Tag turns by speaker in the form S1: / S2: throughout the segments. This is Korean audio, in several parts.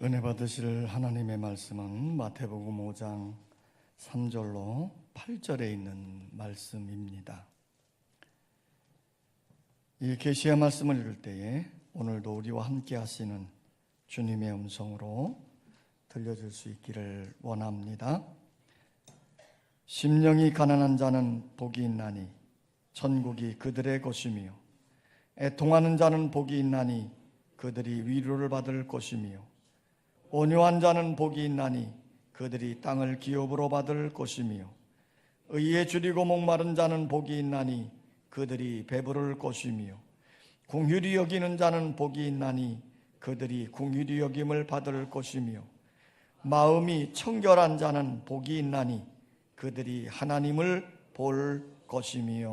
S1: 은혜 받으실 하나님의 말씀은 마태복음 5장 3절로 8절에 있는 말씀입니다. 이 계시의 말씀을 읽을 때에 오늘도 우리와 함께 하시는 주님의 음성으로 들려줄 수 있기를 원합니다. 심령이 가난한 자는 복이 있나니 천국이 그들의 것이며, 애통하는 자는 복이 있나니 그들이 위로를 받을 것이며, 온유한 자는 복이 있나니 그들이 땅을 기업으로 받을 것이며, 의에 줄이고 목마른 자는 복이 있나니 그들이 배부를 것이며, 긍휼히 여기는 자는 복이 있나니 그들이 긍휼히 여김을 받을 것이며, 마음이 청결한 자는 복이 있나니 그들이 하나님을 볼 것이며.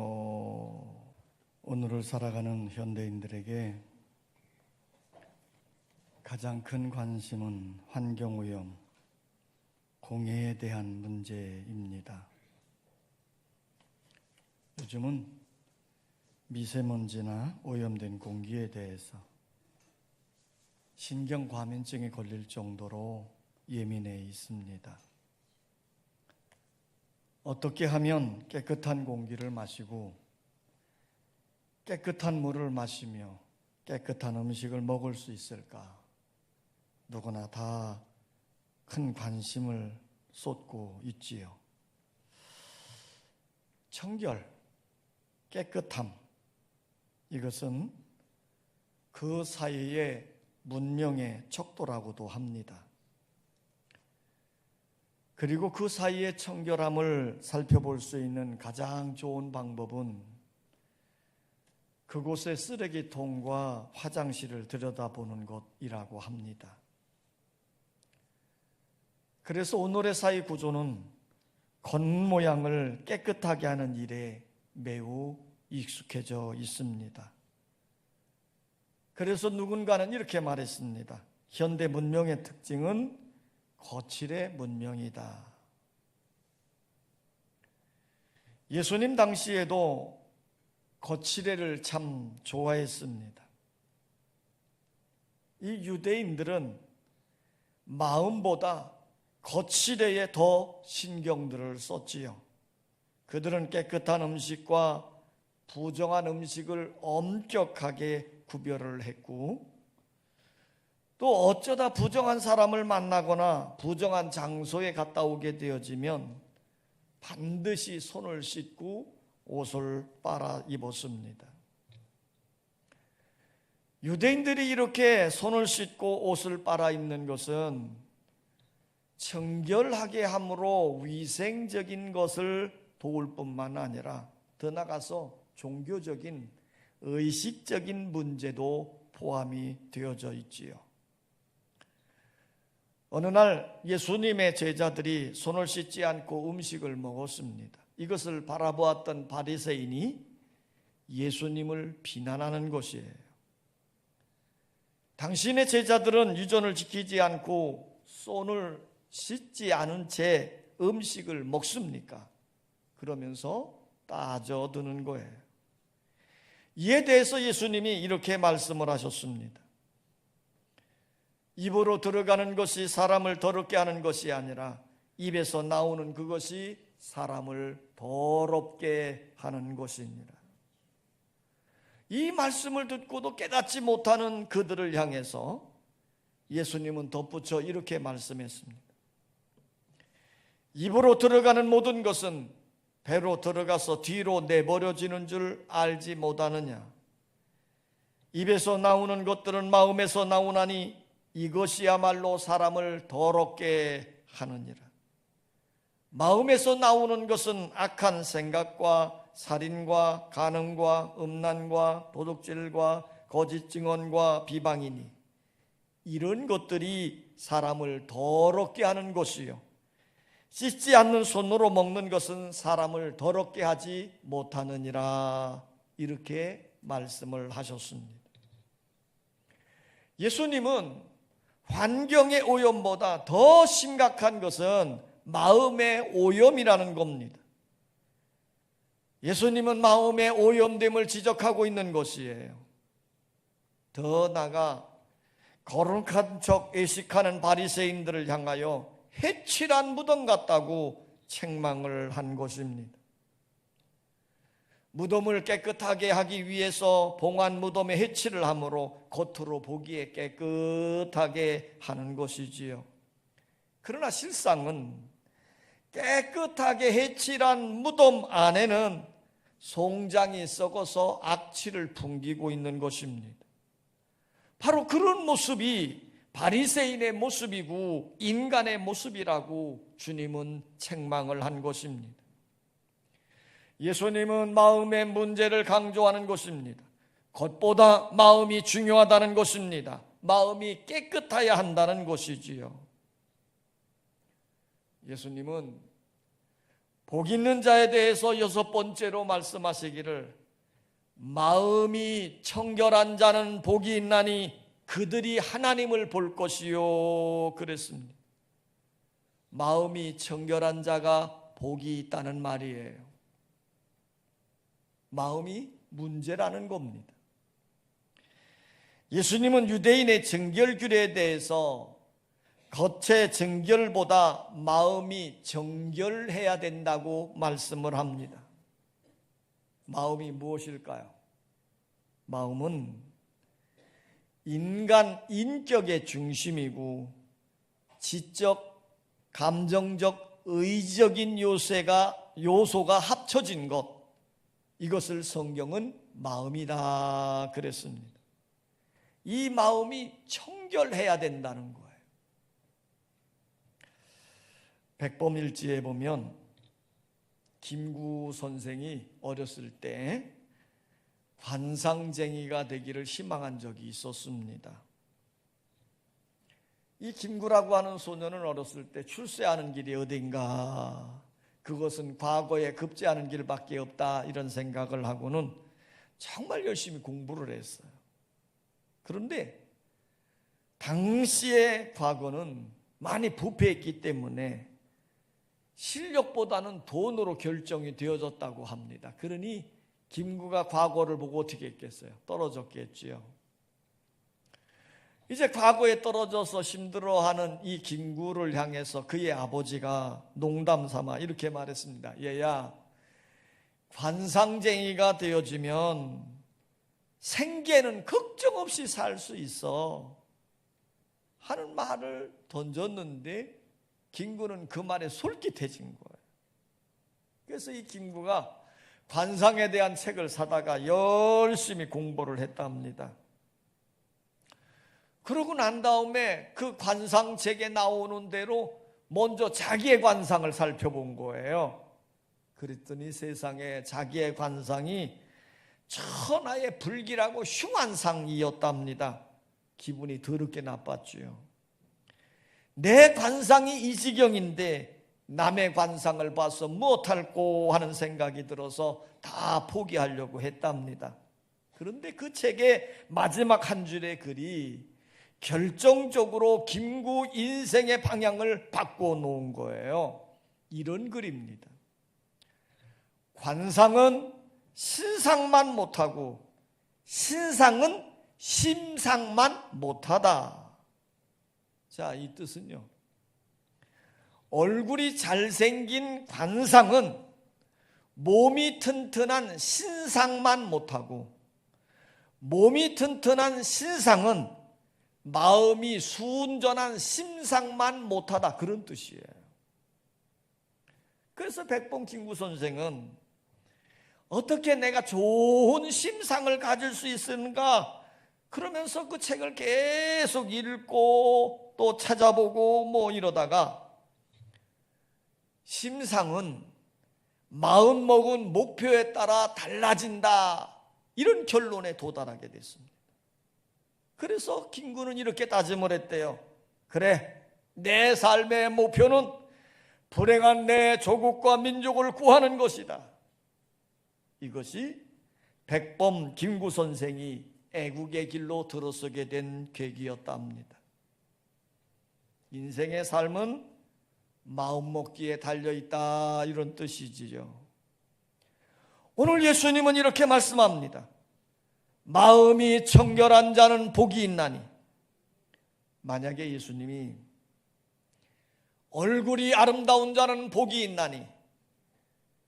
S1: 오늘을 살아가는 현대인들에게 가장 큰 관심은 환경오염, 공해에 대한 문제입니다. 요즘은 미세먼지나 오염된 공기에 대해서 신경과민증에 걸릴 정도로 예민해 있습니다. 어떻게 하면 깨끗한 공기를 마시고 깨끗한 물을 마시며 깨끗한 음식을 먹을 수 있을까? 누구나 다 큰 관심을 쏟고 있지요. 청결, 깨끗함, 이것은 그 사이의 문명의 척도라고도 합니다. 그리고 그 사이의 청결함을 살펴볼 수 있는 가장 좋은 방법은 그곳의 쓰레기통과 화장실을 들여다보는 것이라고 합니다. 그래서 오늘의 사회 구조는 겉모양을 깨끗하게 하는 일에 매우 익숙해져 있습니다. 그래서 누군가는 이렇게 말했습니다. 현대 문명의 특징은 거칠의 문명이다. 예수님 당시에도 거칠애를 참 좋아했습니다. 이 유대인들은 마음보다 거칠애에 더 신경들을 썼지요. 그들은 깨끗한 음식과 부정한 음식을 엄격하게 구별을 했고, 또 어쩌다 부정한 사람을 만나거나 부정한 장소에 갔다 오게 되어지면 반드시 손을 씻고 옷을 빨아 입었습니다. 유대인들이 이렇게 손을 씻고 옷을 빨아 입는 것은 청결하게 함으로 위생적인 것을 도울 뿐만 아니라 더 나아가서 종교적인 의식적인 문제도 포함이 되어져 있지요. 어느 날 예수님의 제자들이 손을 씻지 않고 음식을 먹었습니다. 이것을 바라보았던 바리새인이 예수님을 비난하는 것이에요. 당신의 제자들은 유전을 지키지 않고 손을 씻지 않은 채 음식을 먹습니까? 그러면서 따져드는 거예요. 이에 대해서 예수님이 이렇게 말씀을 하셨습니다. 입으로 들어가는 것이 사람을 더럽게 하는 것이 아니라 입에서 나오는 그것이 사람을 더럽게 하는 것입니다. 이 말씀을 듣고도 깨닫지 못하는 그들을 향해서 예수님은 덧붙여 이렇게 말씀했습니다. 입으로 들어가는 모든 것은 배로 들어가서 뒤로 내버려지는 줄 알지 못하느냐? 입에서 나오는 것들은 마음에서 나오나니 이것이야말로 사람을 더럽게 하느니라. 마음에서 나오는 것은 악한 생각과 살인과 간음과 음란과 도둑질과 거짓 증언과 비방이니 이런 것들이 사람을 더럽게 하는 것이요, 씻지 않는 손으로 먹는 것은 사람을 더럽게 하지 못하느니라. 이렇게 말씀을 하셨습니다. 예수님은 환경의 오염보다 더 심각한 것은 마음의 오염이라는 겁니다. 예수님은 마음의 오염됨을 지적하고 있는 것이에요. 더 나아가 거룩한 척 의식하는 바리새인들을 향하여 해칠한 무덤 같다고 책망을 한 것입니다. 무덤을 깨끗하게 하기 위해서 봉한 무덤에 해칠을 함으로 겉으로 보기에 깨끗하게 하는 것이지요. 그러나 실상은 깨끗하게 해칠한 무덤 안에는 송장이 썩어서 악취를 풍기고 있는 것입니다. 바로 그런 모습이 바리새인의 모습이고 인간의 모습이라고 주님은 책망을 한 것입니다. 예수님은 마음의 문제를 강조하는 것입니다. 겉보다 마음이 중요하다는 것입니다. 마음이 깨끗해야 한다는 것이지요. 예수님은 복 있는 자에 대해서 6번째로 말씀하시기를 마음이 청결한 자는 복이 있나니 그들이 하나님을 볼 것이요 그랬습니다. 마음이 청결한 자가 복이 있다는 말이에요. 마음이 문제라는 겁니다. 예수님은 유대인의 정결규례에 대해서 겉의 정결보다 마음이 정결해야 된다고 말씀을 합니다. 마음이 무엇일까요? 마음은 인간 인격의 중심이고 지적, 감정적, 의지적인 요소가 합쳐진 것, 이것을 성경은 마음이다 그랬습니다. 이 마음이 청결해야 된다는 거예요. 백범일지에 보면 김구 선생이 어렸을 때 관상쟁이가 되기를 희망한 적이 있었습니다. 이 김구라고 하는 소년은 어렸을 때 출세하는 길이 어딘가, 그것은 과거에 급제하는 길밖에 없다, 이런 생각을 하고는 정말 열심히 공부를 했어요. 그런데 당시의 과거는 많이 부패했기 때문에 실력보다는 돈으로 결정이 되어졌다고 합니다. 그러니 김구가 과거를 보고 어떻게 했겠어요? 떨어졌겠지요. 이제 과거에 떨어져서 힘들어하는 이 김구를 향해서 그의 아버지가 농담 삼아 이렇게 말했습니다. 얘야, 관상쟁이가 되어지면 생계는 걱정 없이 살 수 있어 하는 말을 던졌는데 김구는 그 말에 솔깃해진 거예요. 그래서 이 김구가 관상에 대한 책을 사다가 열심히 공부를 했답니다. 그러고 난 다음에 그 관상책에 나오는 대로 먼저 자기의 관상을 살펴본 거예요. 그랬더니 세상에 자기의 관상이 천하의 불길하고 흉한 상이었답니다. 기분이 더럽게 나빴지요. 내 관상이 이 지경인데 남의 관상을 봐서 무엇할꼬 하는 생각이 들어서 다 포기하려고 했답니다. 그런데 그 책의 마지막 한 줄의 글이 결정적으로 김구 인생의 방향을 바꿔 놓은 거예요. 이런 글입니다. 관상은 신상만 못하고 신상은 심상만 못하다. 자, 이 뜻은요, 얼굴이 잘생긴 관상은 몸이 튼튼한 신상만 못하고 몸이 튼튼한 신상은 마음이 순전한 심상만 못하다, 그런 뜻이에요. 그래서 백범 김구 선생은 어떻게 내가 좋은 심상을 가질 수 있는가 그러면서 그 책을 계속 읽고 또 찾아보고 뭐 이러다가 심상은 마음먹은 목표에 따라 달라진다, 이런 결론에 도달하게 됐습니다. 그래서 김구는 이렇게 다짐을 했대요. 그래, 내 삶의 목표는 불행한 내 조국과 민족을 구하는 것이다. 이것이 백범 김구 선생이 애국의 길로 들어서게 된 계기였답니다. 인생의 삶은 마음먹기에 달려있다, 이런 뜻이지요. 오늘 예수님은 이렇게 말씀합니다. 마음이 청결한 자는 복이 있나니 만약에 예수님이 얼굴이 아름다운 자는 복이 있나니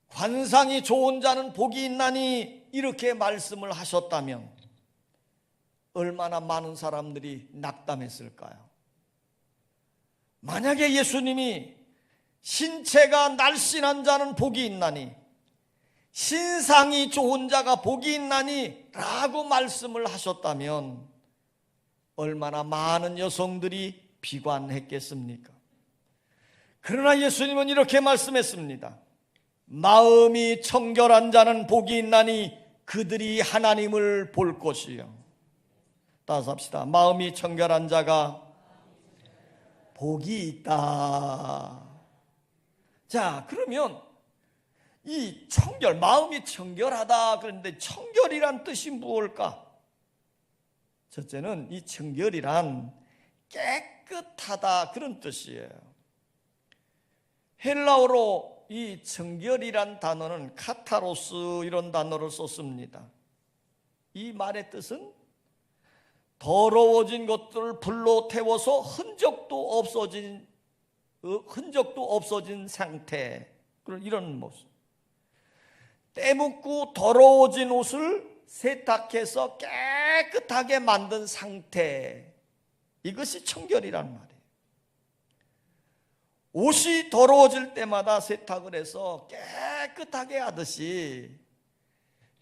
S1: 관상이 좋은 자는 복이 있나니 이렇게 말씀을 하셨다면 얼마나 많은 사람들이 낙담했을까요? 만약에 예수님이 신체가 날씬한 자는 복이 있나니 신상이 좋은 자가 복이 있나니 라고 말씀을 하셨다면 얼마나 많은 여성들이 비관했겠습니까? 그러나 예수님은 이렇게 말씀했습니다. 마음이 청결한 자는 복이 있나니 그들이 하나님을 볼 것이요. 따라서 합시다. 마음이 청결한 자가 복이 있다. 자, 그러면 이 청결, 마음이 청결하다 그런데 청결이란 뜻이 무엇일까? 첫째는 이 청결이란 깨끗하다 그런 뜻이에요. 헬라어로 이 청결이란 단어는 카타로스 이런 단어를 썼습니다. 이 말의 뜻은 더러워진 것들을 불로 태워서 흔적도 없어진 상태, 이런 모습. 때묻고 더러워진 옷을 세탁해서 깨끗하게 만든 상태, 이것이 청결이란 말이에요. 옷이 더러워질 때마다 세탁을 해서 깨끗하게 하듯이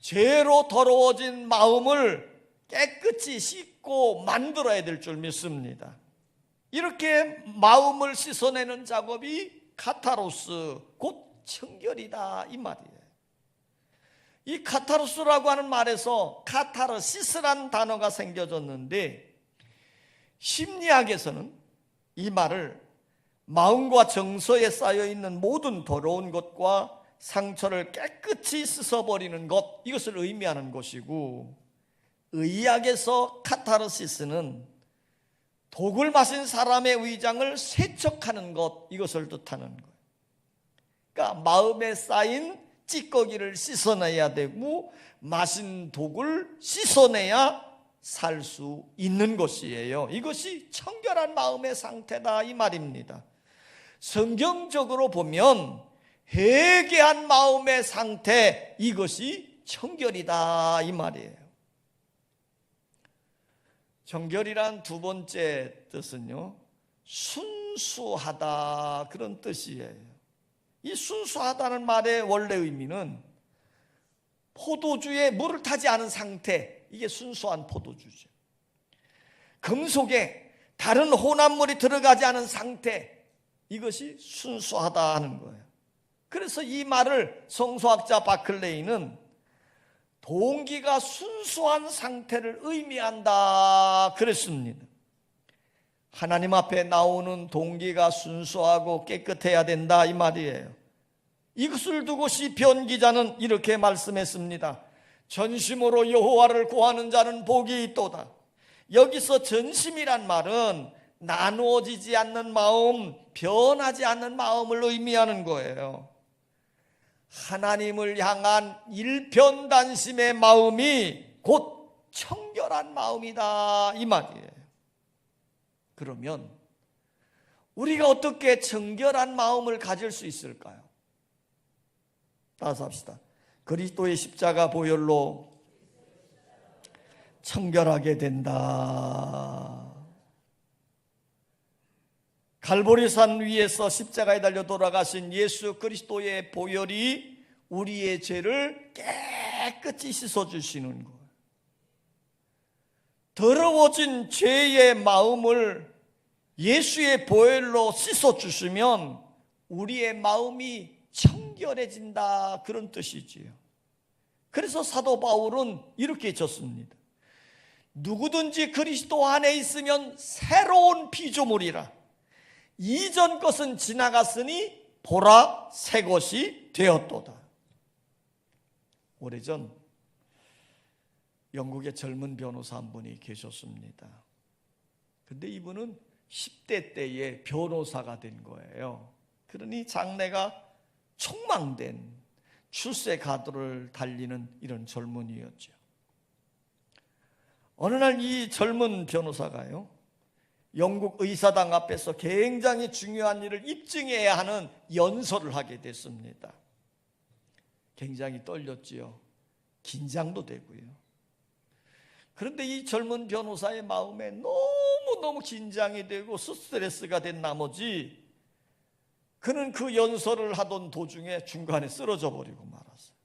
S1: 죄로 더러워진 마음을 깨끗이 씻고 만들어야 될 줄 믿습니다. 이렇게 마음을 씻어내는 작업이 카타로스, 곧 청결이다 이 말이에요. 이 카타로스라고 하는 말에서 카타르시스란 단어가 생겨졌는데 심리학에서는 이 말을 마음과 정서에 쌓여있는 모든 더러운 것과 상처를 깨끗이 씻어버리는 것, 이것을 의미하는 것이고, 의학에서 카타르시스는 독을 마신 사람의 위장을 세척하는 것, 이것을 뜻하는 거예요. 그러니까 마음에 쌓인 찌꺼기를 씻어내야 되고 마신 독을 씻어내야 살 수 있는 것이에요. 이것이 청결한 마음의 상태다 이 말입니다. 성경적으로 보면 회개한 마음의 상태, 이것이 청결이다 이 말이에요. 청결이란 두 번째 뜻은요, 순수하다 그런 뜻이에요. 이 순수하다는 말의 원래 의미는 포도주에 물을 타지 않은 상태, 이게 순수한 포도주죠. 금속에 다른 혼합물이 들어가지 않은 상태, 이것이 순수하다 하는 거예요. 그래서 이 말을 성서학자 바클레이는 동기가 순수한 상태를 의미한다 그랬습니다. 하나님 앞에 나오는 동기가 순수하고 깨끗해야 된다 이 말이에요. 이것을 두고 시편 기자는 이렇게 말씀했습니다. 전심으로 여호와를 구하는 자는 복이 있도다. 여기서 전심이란 말은 나누어지지 않는 마음, 변하지 않는 마음을 의미하는 거예요. 하나님을 향한 일편단심의 마음이 곧 청결한 마음이다 이 말이에요. 그러면 우리가 어떻게 청결한 마음을 가질 수 있을까요? 따라서 합시다. 그리스도의 십자가 보혈로 청결하게 된다. 갈보리산 위에서 십자가에 달려 돌아가신 예수 그리스도의 보혈이 우리의 죄를 깨끗이 씻어주시는 거예요. 더러워진 죄의 마음을 예수의 보혈로 씻어주시면 우리의 마음이 청결해진다 그런 뜻이지요. 그래서 사도 바울은 이렇게 쳤습니다. 누구든지 그리스도 안에 있으면 새로운 피조물이라. 이전 것은 지나갔으니 보라 새 것이 되었도다. 오래전 영국의 젊은 변호사 한 분이 계셨습니다. 근데 이분은 10대 때에 변호사가 된 거예요. 그러니 장래가 촉망된 출세 가도를 달리는 이런 젊은이였죠. 어느 날 이 젊은 변호사가요, 영국 의사당 앞에서 굉장히 중요한 일을 입증해야 하는 연설을 하게 됐습니다. 굉장히 떨렸지요. 긴장도 되고요. 그런데 이 젊은 변호사의 마음에 너무너무 긴장이 되고 스트레스가 된 나머지 그는 그 연설을 하던 도중에 중간에 쓰러져 버리고 말았어요.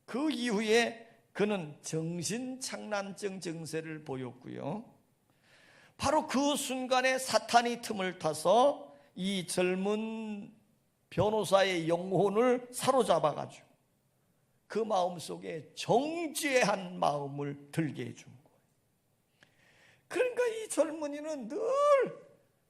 S1: 그 이후에 그는 정신착란증 증세를 보였고요. 바로 그 순간에 사탄이 틈을 타서 이 젊은 변호사의 영혼을 사로잡아가지고 그 마음속에 정죄한 마음을 들게 해준 거예요. 그러니까 이 젊은이는 늘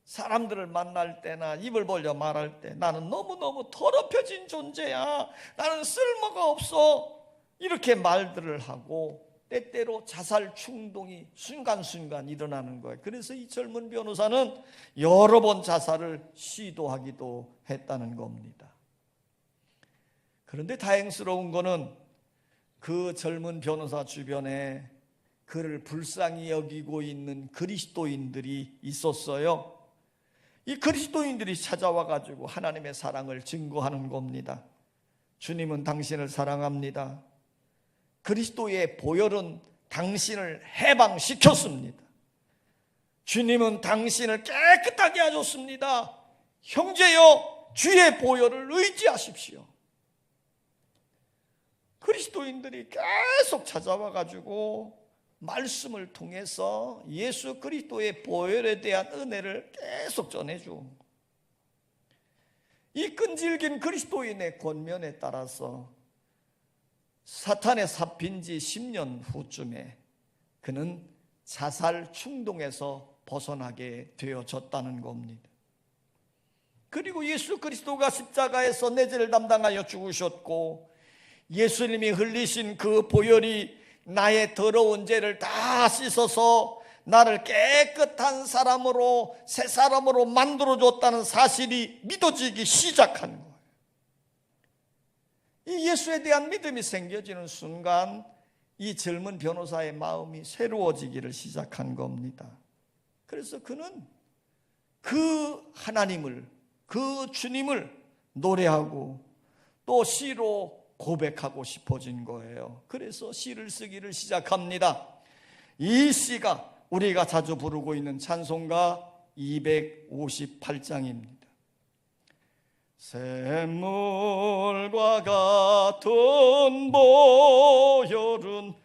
S1: 사람들을 만날 때나 입을 벌려 말할 때 나는 너무너무 더럽혀진 존재야, 나는 쓸모가 없어, 이렇게 말들을 하고 때때로 자살 충동이 순간순간 일어나는 거예요. 그래서 이 젊은 변호사는 여러 번 자살을 시도하기도 했다는 겁니다. 그런데 다행스러운 거는 그 젊은 변호사 주변에 그를 불쌍히 여기고 있는 그리스도인들이 있었어요. 이 그리스도인들이 찾아와 가지고 하나님의 사랑을 증거하는 겁니다. 주님은 당신을 사랑합니다. 그리스도의 보혈은 당신을 해방시켰습니다. 주님은 당신을 깨끗하게 하셨습니다. 형제여, 주의 보혈을 의지하십시오. 그리스도인들이 계속 찾아와 가지고 말씀을 통해서 예수 그리스도의 보혈에 대한 은혜를 계속 전해줘. 이 끈질긴 그리스도인의 권면에 따라서 사탄에 잡힌 지 10년 후쯤에 그는 자살 충동에서 벗어나게 되어졌다는 겁니다. 그리고 예수 그리스도가 십자가에서 내 죄를 담당하여 죽으셨고 예수님이 흘리신 그 보혈이 나의 더러운 죄를 다 씻어서 나를 깨끗한 사람으로, 새 사람으로 만들어줬다는 사실이 믿어지기 시작한 거예요. 이 예수에 대한 믿음이 생겨지는 순간 이 젊은 변호사의 마음이 새로워지기를 시작한 겁니다. 그래서 그는 그 하나님을, 그 주님을 노래하고 또 시로 고백하고 싶어진 거예요. 그래서 시를 쓰기를 시작합니다. 이 시가 우리가 자주 부르고 있는 찬송가 258장입니다. 샘물과 같은 보혈은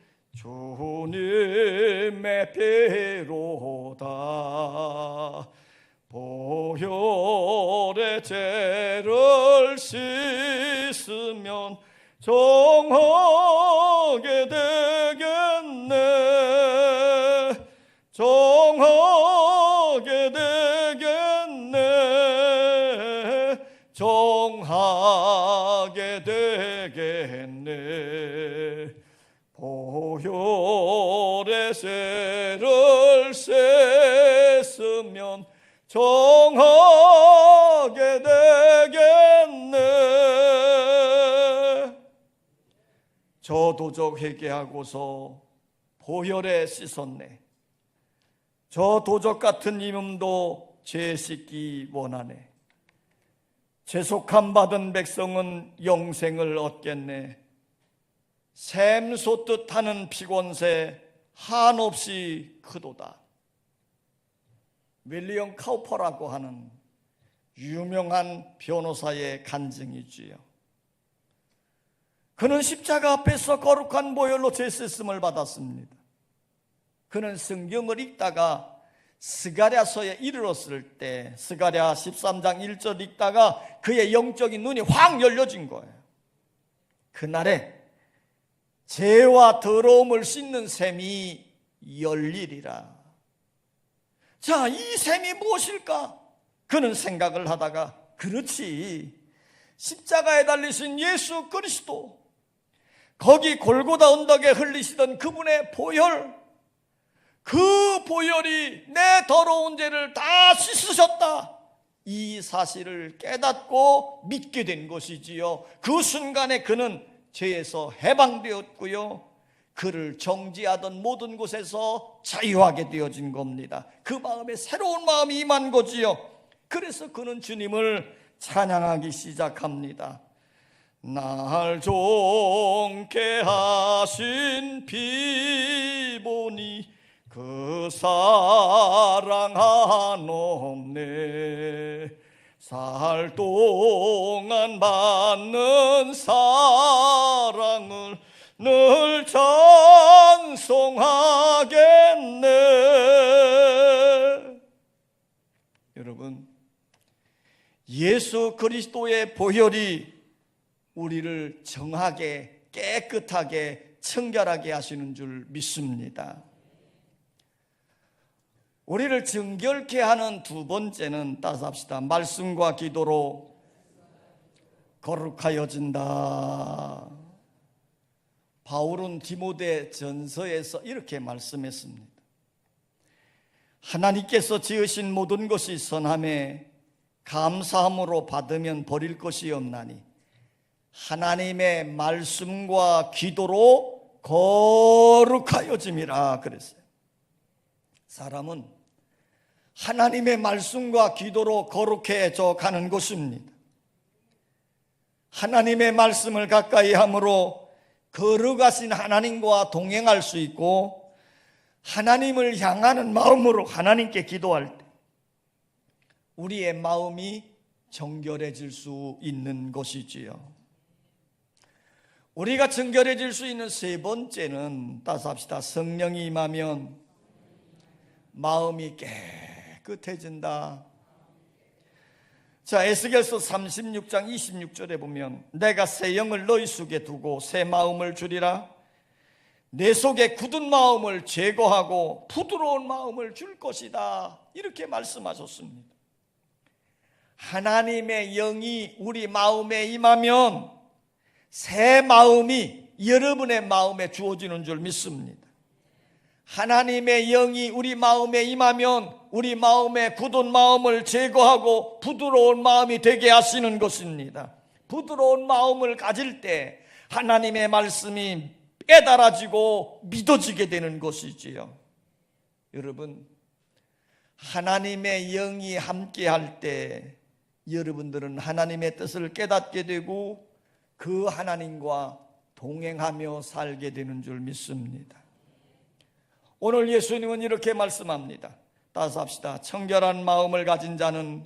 S1: 주님의 배로다. 보혈의 죄를 씻으면 정하게 되겠네. 정하게 되겠네. 정하게 되겠네. 보혈의 죄를 씻으면 정하게 되겠네. 저 도적 회개하고서 보혈에 씻었네. 저 도적 같은 이몸도 죄 씻기 원하네. 죄속함 받은 백성은 영생을 얻겠네. 샘 솟듯 하는 피곤새 한없이 크도다. 윌리엄 카우퍼라고 하는 유명한 변호사의 간증이지요. 그는 십자가 앞에서 거룩한 보혈로 죄 씻음을 받았습니다. 그는 성경을 읽다가 스가랴서에 이르렀을 때 스가랴 13장 1절 읽다가 그의 영적인 눈이 확 열려진 거예요. 그날에 죄와 더러움을 씻는 샘이 열리리라. 자, 이 샘이 무엇일까? 그는 생각을 하다가 그렇지, 십자가에 달리신 예수 그리스도, 거기 골고다 언덕에 흘리시던 그분의 보혈, 그 보혈이 내 더러운 죄를 다 씻으셨다, 이 사실을 깨닫고 믿게 된 것이지요. 그 순간에 그는 죄에서 해방되었고요, 그를 정죄하던 모든 곳에서 자유하게 되어진 겁니다. 그 마음에 새로운 마음이 임한 거지요. 그래서 그는 주님을 찬양하기 시작합니다. 날 좋게 하신 피 보니 그 사랑하옵네. 살 동안 받는 사랑을 늘 찬송하겠네. 여러분, 예수 그리스도의 보혈이 우리를 정하게, 깨끗하게, 청결하게 하시는 줄 믿습니다. 우리를 정결케 하는 두 번째는 따라합시다. 말씀과 기도로 거룩하여진다. 바울은 디모데 전서에서 이렇게 말씀했습니다. 하나님께서 지으신 모든 것이 선함에 감사함으로 받으면 버릴 것이 없나니 하나님의 말씀과 기도로 거룩하여짐이라 그랬어요. 사람은 하나님의 말씀과 기도로 거룩해져 가는 것입니다. 하나님의 말씀을 가까이 함으로 거룩하신 하나님과 동행할 수 있고, 하나님을 향하는 마음으로 하나님께 기도할 때 우리의 마음이 정결해질 수 있는 것이지요. 우리가 정결해질 수 있는 세 번째는 따라합시다. 성령이 임하면 마음이 깨끗해진다. 자, 에스겔서 36장 26절에 보면 내가 새 영을 너희 속에 두고 새 마음을 주리라. 내 속에 굳은 마음을 제거하고 부드러운 마음을 줄 것이다. 이렇게 말씀하셨습니다. 하나님의 영이 우리 마음에 임하면 새 마음이 여러분의 마음에 주어지는 줄 믿습니다. 하나님의 영이 우리 마음에 임하면 우리 마음의 굳은 마음을 제거하고 부드러운 마음이 되게 하시는 것입니다. 부드러운 마음을 가질 때 하나님의 말씀이 깨달아지고 믿어지게 되는 것이지요. 여러분, 하나님의 영이 함께할 때 여러분들은 하나님의 뜻을 깨닫게 되고 그 하나님과 동행하며 살게 되는 줄 믿습니다. 오늘 예수님은 이렇게 말씀합니다. 따라합시다. 청결한 마음을 가진 자는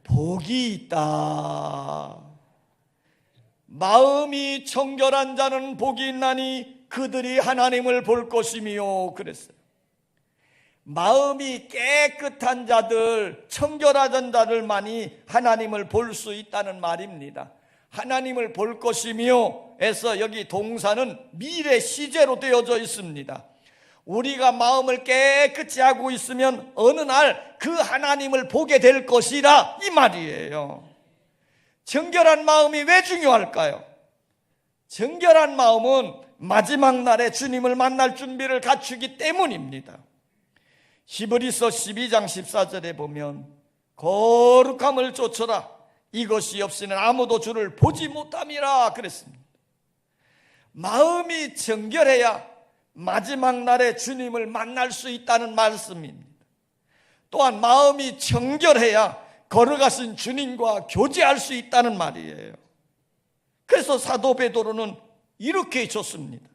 S1: 복이 있다. 마음이 청결한 자는 복이 있나니 그들이 하나님을 볼 것이며 그랬어요. 마음이 깨끗한 자들, 청결한 자들만이 하나님을 볼 수 있다는 말입니다. 하나님을 볼 것이며 에서 여기 동사는 미래 시제로 되어져 있습니다. 우리가 마음을 깨끗이 하고 있으면 어느 날 그 하나님을 보게 될 것이라 이 말이에요. 정결한 마음이 왜 중요할까요? 정결한 마음은 마지막 날에 주님을 만날 준비를 갖추기 때문입니다. 히브리서 12장 14절에 보면 거룩함을 쫓아라. 이것이 없이는 아무도 주를 보지 못함이라 그랬습니다. 마음이 정결해야 마지막 날에 주님을 만날 수 있다는 말씀입니다. 또한 마음이 정결해야 걸어가신 주님과 교제할 수 있다는 말이에요. 그래서 사도 베드로는 이렇게 줬습니다.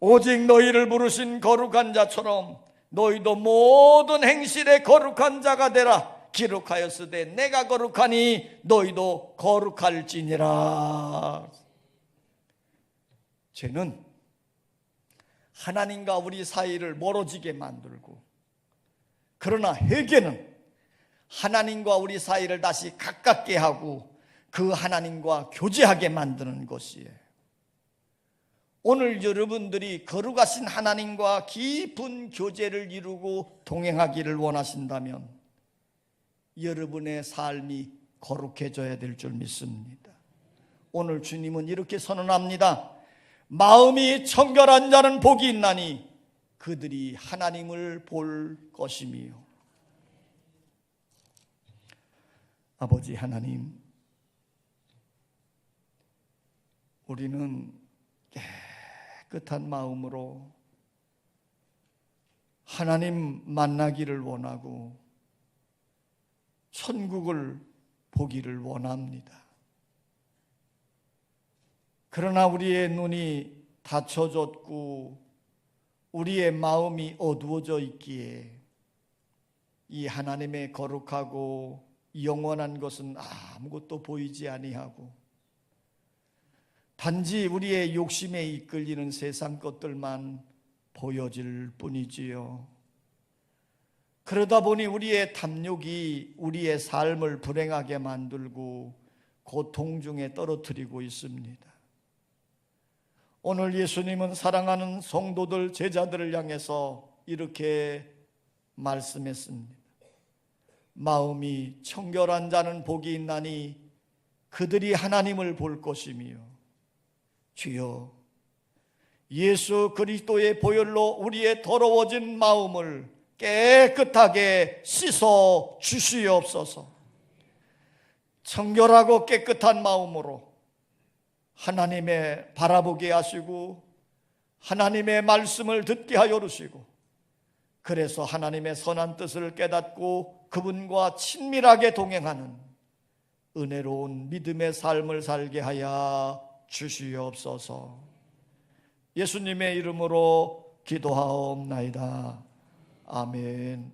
S1: 오직 너희를 부르신 거룩한 자처럼 너희도 모든 행실에 거룩한 자가 되라. 기록하였으되 내가 거룩하니 너희도 거룩할지니라. 죄는 하나님과 우리 사이를 멀어지게 만들고, 그러나 회개는 하나님과 우리 사이를 다시 가깝게 하고 그 하나님과 교제하게 만드는 것이에요. 오늘 여러분들이 거룩하신 하나님과 깊은 교제를 이루고 동행하기를 원하신다면 여러분의 삶이 거룩해져야 될 줄 믿습니다. 오늘 주님은 이렇게 선언합니다. 마음이 청결한 자는 복이 있나니 그들이 하나님을 볼 것이며. 아버지 하나님, 우리는 깨끗한 마음으로 하나님 만나기를 원하고 천국을 보기를 원합니다. 그러나 우리의 눈이 닫혀졌고 우리의 마음이 어두워져 있기에 이 하나님의 거룩하고 영원한 것은 아무것도 보이지 아니하고 단지 우리의 욕심에 이끌리는 세상 것들만 보여질 뿐이지요. 그러다 보니 우리의 탐욕이 우리의 삶을 불행하게 만들고 고통 중에 떨어뜨리고 있습니다. 오늘 예수님은 사랑하는 성도들, 제자들을 향해서 이렇게 말씀했습니다. 마음이 청결한 자는 복이 있나니 그들이 하나님을 볼 것이며, 주여 예수 그리스도의 보혈로 우리의 더러워진 마음을 깨끗하게 씻어 주시옵소서. 청결하고 깨끗한 마음으로 하나님의 바라보게 하시고 하나님의 말씀을 듣게 하여 주시고, 그래서 하나님의 선한 뜻을 깨닫고 그분과 친밀하게 동행하는 은혜로운 믿음의 삶을 살게 하여 주시옵소서. 예수님의 이름으로 기도하옵나이다. 아멘.